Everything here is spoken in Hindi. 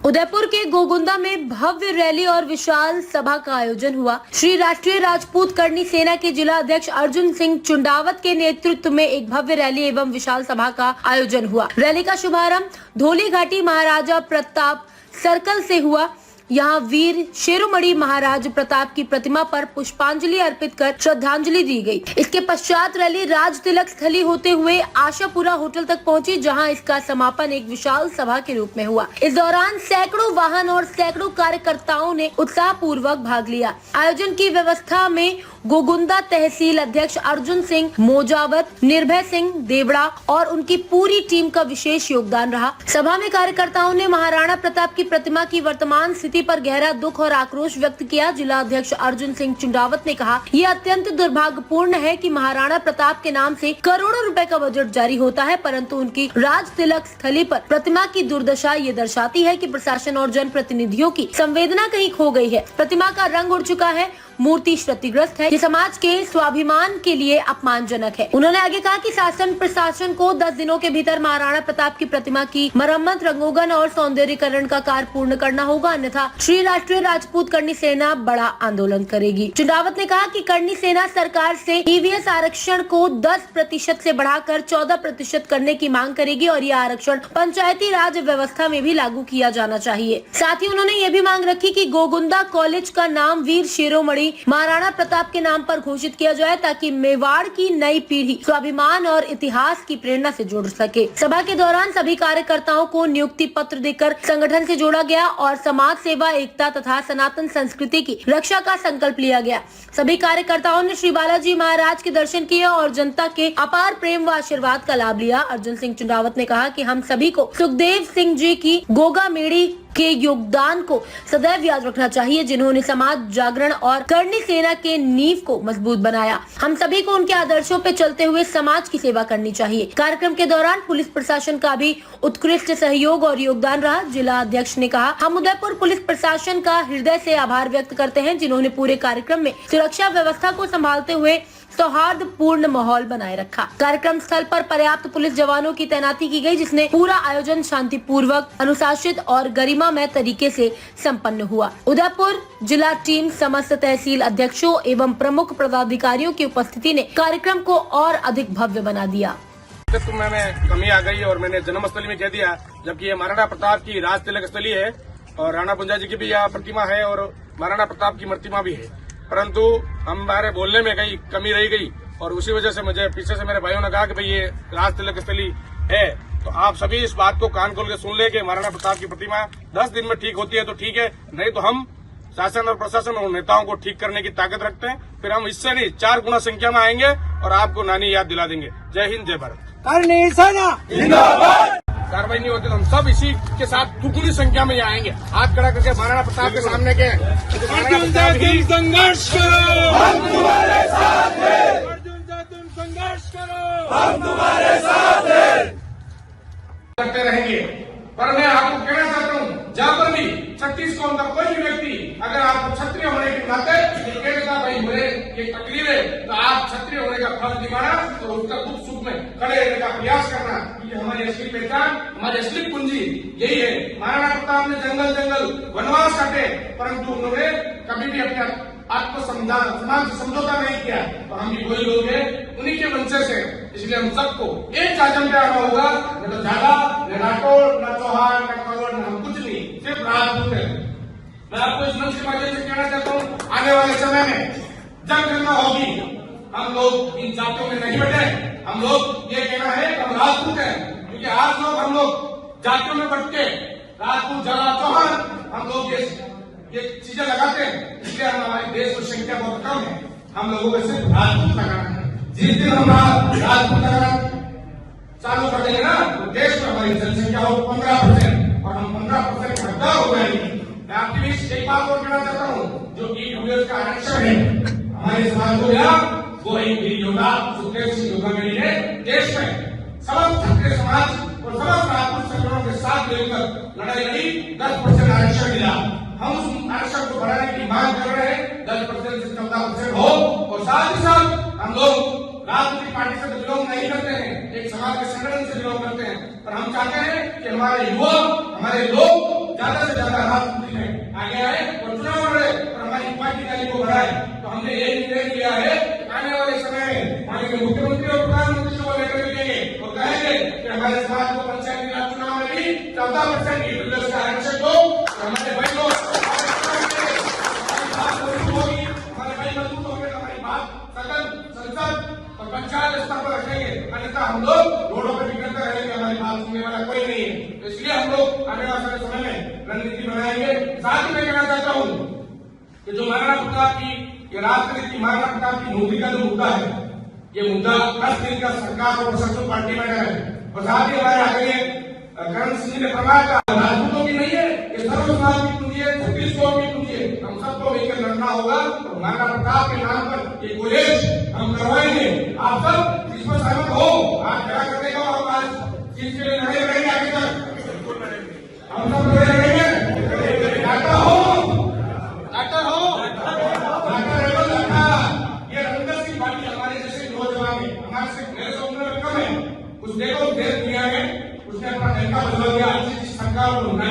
उदयपुर के गोगुंदा में भव्य रैली और विशाल सभा का आयोजन हुआ। श्री राष्ट्रीय राजपूत करनी सेना के जिला अध्यक्ष अर्जुन सिंह चुंडावत के नेतृत्व में एक भव्य रैली एवं विशाल सभा का आयोजन हुआ। रैली का शुभारंभ धोली घाटी महाराजा प्रताप सर्कल से हुआ। यहाँ वीर शेरोमणि महाराज प्रताप की प्रतिमा पर पुष्पांजलि अर्पित कर श्रद्धांजलि दी गई। इसके पश्चात रैली राज तिलक स्थली होते हुए आशापुरा होटल तक पहुंची, जहां इसका समापन एक विशाल सभा के रूप में हुआ। इस दौरान सैकड़ों वाहन और सैकड़ों कार्यकर्ताओं ने उत्साह पूर्वक भाग लिया। आयोजन की व्यवस्था में गोगुंदा तहसील अध्यक्ष अर्जुन सिंह मोजावत, निर्भय सिंह देवड़ा और उनकी पूरी टीम का विशेष योगदान रहा। सभा में कार्यकर्ताओं ने महाराणा प्रताप की प्रतिमा की वर्तमान स्थिति पर गहरा दुख और आक्रोश व्यक्त किया। जिला अध्यक्ष अर्जुन सिंह चुंडावत ने कहा, ये अत्यंत दुर्भाग्यपूर्ण है कि महाराणा प्रताप के नाम से करोड़ों रुपए का बजट जारी होता है, परंतु उनकी राज तिलक स्थली पर प्रतिमा की दुर्दशा ये दर्शाती है कि प्रशासन और जनप्रतिनिधियों की संवेदना कहीं खो गई है। प्रतिमा का रंग उड़ चुका है, मूर्ति क्षतिग्रस्त है, ये समाज के स्वाभिमान के लिए अपमानजनक है। उन्होंने आगे कहा कि शासन प्रशासन को 10 दिनों के भीतर महाराणा प्रताप की प्रतिमा की मरम्मत, रंगोगन और सौंदर्यीकरण का कार्य पूर्ण करना होगा, अन्यथा श्री राष्ट्रीय राजपूत करनी सेना बड़ा आंदोलन करेगी। चुंडावत ने कहा कि करनी सेना सरकार से ईवीएस आरक्षण को 10% से बढ़ाकर 14% करने की मांग करेगी और यह आरक्षण पंचायती राज व्यवस्था में भी लागू किया जाना चाहिए। साथ ही उन्होंने ये भी मांग रखी कि गोगुंदा कॉलेज का नाम वीर शेरोमणि महाराणा प्रताप के नाम पर घोषित किया जाए, ताकि मेवाड़ की नई पीढ़ी स्वाभिमान और इतिहास की प्रेरणा से जुड़ सके। सभा के दौरान सभी कार्यकर्ताओं को नियुक्ति पत्र देकर संगठन से जोड़ा गया और समाज सेवा, एकता तथा सनातन संस्कृति की रक्षा का संकल्प लिया गया। सभी कार्यकर्ताओं ने श्री बालाजी महाराज के दर्शन किए और जनता के अपार प्रेम व आशीर्वाद का लाभ लिया। अर्जुन सिंह चुंडावत ने कहा कि हम सभी को सुखदेव सिंह जी की गोगा मेड़ी के योगदान को सदैव याद रखना चाहिए, जिन्होंने समाज जागरण और करनी सेना के नींव को मजबूत बनाया। हम सभी को उनके आदर्शों पे चलते हुए समाज की सेवा करनी चाहिए। कार्यक्रम के दौरान पुलिस प्रशासन का भी उत्कृष्ट सहयोग और योगदान रहा। जिला अध्यक्ष ने कहा, हम उदयपुर पुलिस प्रशासन का हृदय से आभार व्यक्त करते हैं, जिन्होंने पूरे कार्यक्रम में सुरक्षा व्यवस्था को संभालते हुए सौहार्दपूर्ण माहौल बनाए रखा। कार्यक्रम स्थल पर पर्याप्त पुलिस जवानों की तैनाती की गई, जिसने पूरा आयोजन शांतिपूर्वक, अनुशासित और गरिमामय तरीके से संपन्न हुआ। उदयपुर जिला टीम समस्त तहसील अध्यक्षों एवं प्रमुख पदाधिकारियों की उपस्थिति ने कार्यक्रम को और अधिक भव्य बना दिया। में कमी आ गई और मैंने जन्मस्थली में कह दिया, जबकि ये महाराणा प्रताप की राज तिलक स्थली है और राणा पुंजा जी की भी यहाँ प्रतिमा है और महाराणा प्रताप की प्रतिमा भी है, परंतु हमारे बोलने में कहीं कमी रह गई और उसी वजह से मुझे पीछे से मेरे भाइयों ने कहा कि भाई ये राज तिलक स्थली है, तो आप सभी इस बात को कान खोल के सुन ले कि महाराणा प्रताप की प्रतिमा 10 दिन में ठीक होती है तो ठीक है, नहीं तो हम शासन और प्रशासन और नेताओं को ठीक करने की ताकत रखते हैं। फिर हम इससे नहीं 4 गुना संख्या में आएंगे और आपको नानी याद दिला देंगे। जय हिंद, जय भारत। करनी सेना जिंदाबाद। कार्रवाई नहीं होती तो हम सब इसी के साथ दुगुनी संख्या में आएंगे, हाथ खड़ा करके महाराणा प्रताप के सामने के संघर्ष करो, हम तुम्हारे साथ हैं। अर्जुन से तुम संघर्ष करो, हम तुम्हारे साथ हैं। करते रहेंगे, पर मैं आपको कहना चाहता हूँ, जहाँ पर भी छत्तीसगढ़ का कोई भी व्यक्ति अगर आपको क्षत्रिय होने के नाते ये कहेगा भाई मेरे ये तकलीफ है, तो आप क्षत्रिय होने का फर्ज दिखाना और उसका दुख सुख में खड़े रहने का प्रयास करना। ये हमारी असली पहचान, हमारी असली पूंजी यही है। महाराणा प्रताप ने जंगल जंगल वनवास काटे, परंतु उन्होंने कभी भी अपने समाज से समझौता नहीं किया, तो हम भी वही लोग हैं, उन्हीं के वंशज से। इसलिए हम सबको एक शासन पे आना होगा, न तो झाला, न राठौर, न चौहान, न कौर, न हम कुछ नहीं, सिर्फ राजपूत है। मैं आपको इस मंच के माध्यम से कहना चाहता हूँ, आने वाले समय में जंग करना होगी, हम लोग इन जातियों में नहीं बैठे, हम लोग ये कहना है कि हम राजपूत हैं, क्योंकि आज लोग हम लोग जातियों में बढ़ के राजपूत, झाला, चौहान हम लोग ये चीजें लगाते हैं, इसलिए हमारे देश में संख्या बहुत कम है। हम लोगों को सिर्फ राजपूत लगाना है। जिस दिन हम राजपूत लगाना चालू कर देंगे ना, तो देश में हमारी जनसंख्या हो 15% और हम 15% का हकदार हो जाएंगे। मैं आपके बीच एक बात और कहना चाहता हूँ, जो ईवीएस का आरक्षण है हमारे समाज को मिला, वो एक योद्धा सुखदेव सिंह गोगामेड़ी ने देश में समस्त क्षत्रिय समाज और समस्त राजपूत संगठनों के साथ मिलकर लड़ाई लड़ी, 10% आरक्षण मिला। हम उस आरक्षण को बढ़ाने की मांग कर रहे हैं, 10% से 14% हो, और साथ ही साथ हम लोग राजनीतिक पार्टी से बिलोंग नहीं करते हैं, एक समाज के संगठन से बिलोंग करते हैं, पर हम चाहते हैं कि हमारे युवा, हमारे लोग ज्यादा से ज्यादा राजनीति में आगे आए और चुनाव लड़े और हमारी पार्टी का को बढ़ाए। तो हमने ये निर्णय लिया है आने वाले समय में माननीय मुख्यमंत्री और प्रधानमंत्री को लेकर मिलेंगे और कहेंगे कि हमारे समाज को पंचायती राज चुनाव में भी 14% ईडब्ल्यूएस का आरक्षण दो। हमारे भाई लोग हमारे भाई मजबूत होंगे, हमारी बात सदन संसद और पंचायत स्तर पर रखेंगे, अन्यथा हम लोग रोडों पर निकलते रहेंगे, हमारी बात सुनने वाला कोई नहीं है। तो इसलिए हम लोग आने वाले समय में रणनीति बनाएंगे। साथ ही मैं कहना चाहता हूँ कि जो महाराणा प्रताप की ये राजनीति, महाराणा प्रताप की नौकरी का जो मुद्दा है, ये मुद्दा 10 दिन का सरकार और प्रशासन पार्टी में है। और साथ ही हमारे आगे करण सिंह ने फरमाया था राजपूतों की नहीं है, ये सर्व समाज की पूंजी है, छत्तीस कौम की पूंजी है। हम सबको मिलकर लड़ना होगा और महाराणा प्रताप के नाम पर ये कॉलेज हम करवाएंगे। आप सब इसमें सहमत हो? आप क्या करने का और आज चीज के लिए लड़े रहेंगे आगे तक, हम सब लड़े रहेंगे। डॉक्टर हो, डॉक्टर हो, डॉक्टर एवं डॉक्टर, ये रविंदर सिंह पाटिल हमारे जैसे नौजवान है, हमारे से मेरे से उम्र में कम है, कुछ देखो देश दुनिया में उसने अपना तरीका बदल दिया। सरकार